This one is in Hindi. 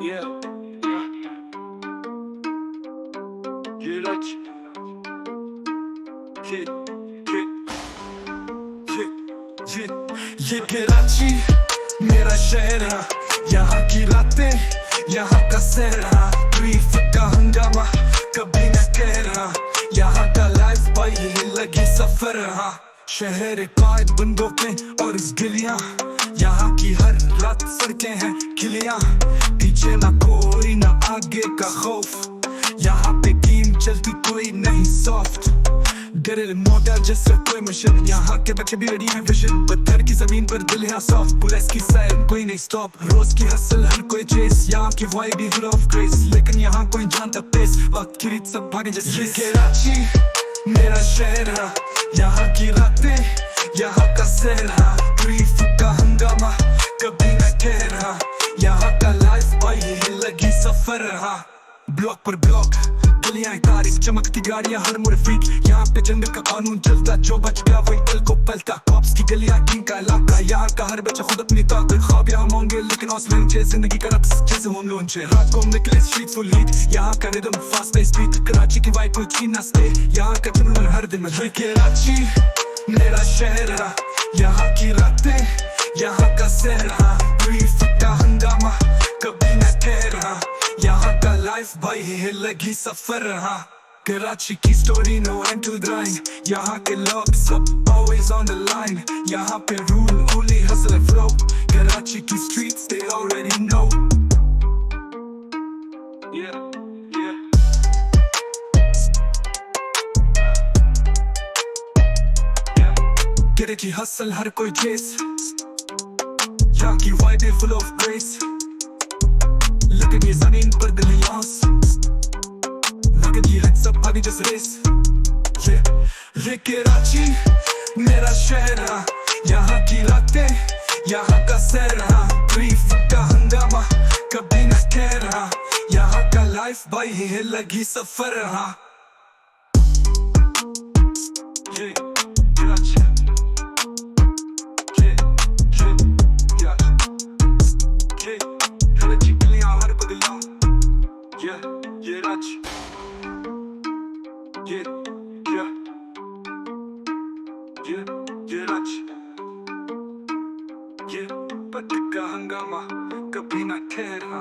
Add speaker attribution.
Speaker 1: Yeah, get up, get, get, ये कराची मेरा शहर है, यहाँ की रातें, यहाँ का सहरा, ट्रीफ का हंगामा कभी न कहना, यहाँ का लाइफ भाई ये लगी सफर। हाँ, शहर कायद बंदूकें और गलियां, यहाँ की हर रात सड़कें हैं खिलियां, पीछे ना कोई ना आगे का खौफ, यहाँ पे गेम चलती कोई नहीं सॉफ्ट, ड्रिल मोटर जैसे कोई मशीन, यहाँ के बच्चे भी रेडी हैं विजन, पत्थर की जमीन पर दिल है सॉफ्ट, पुलिस की साइड कोई नहीं स्टॉप, रोज की हसल हर कोई चेस, यहाँ की वाइब भी फुल ऑफ ग्रेस, लेकिन यहाँ कोई जानता पेस, वक्त की रीत सब भागे जैसे कराची मेरा शहर है, यहाँ की रातें, यहाँ का सहरा, ट्रीफ का हंगामा कभी न कहना, यहाँ का लाइफ भाई ये लगी सफर। हाँ, ब्लॉक पर ब्लॉक गलियां तारीफ, चमकती गाड़ियां हर मोड़ फीक, यहाँ पे जंगल का कानून चलता, जो बच गया वही कल को पलता, कॉप्स की गलियां किंग का इलाका, यहाँ का हर बच्चा खुद अपनी ताकत, ख्वाब यहाँ होंगे लेकिन हौसले ऊंचे, जिंदगी का रक्स जैसे होम लोंचे, रात को निकले स्ट्रीट फुल हीट, यहाँ का rhythm fast pace beat, Karachi की वाइब कोई छीन ना सके, यहाँ का जुनून हर दिन में कराची मेरा शहर है, यहाँ की रातें, यहाँ का सहरा, ट्रीफ का हंगामा कभी न ठहरा, यहाँ का लाइफ भाई है लगी सफर। हाँ, कराची की story no end to drawing, यहाँ के लोग सब always on the line, यहाँ पे rule only hustle and flow, Karachi की streets they already know। Yeah, yeah, yeah, Karachi hustle हर कोई chase, यहाँ की vibe full of grace, लगे ज़मीन पर दिलियांस, लगे है सब भाभी जैसे रेस, ये कराची मेरा शहर है, यहाँ की रातें, यहाँ का सहरा, ट्रीफ का हंगामा कभी न कहना, यहाँ का लाइफ भाई है लगी सफर। हाँ, ये Karachi, yeah, yeah, that's yeah, yeah, yeah, yeah, that's yeah, but the hangama kabhi na ठहरा।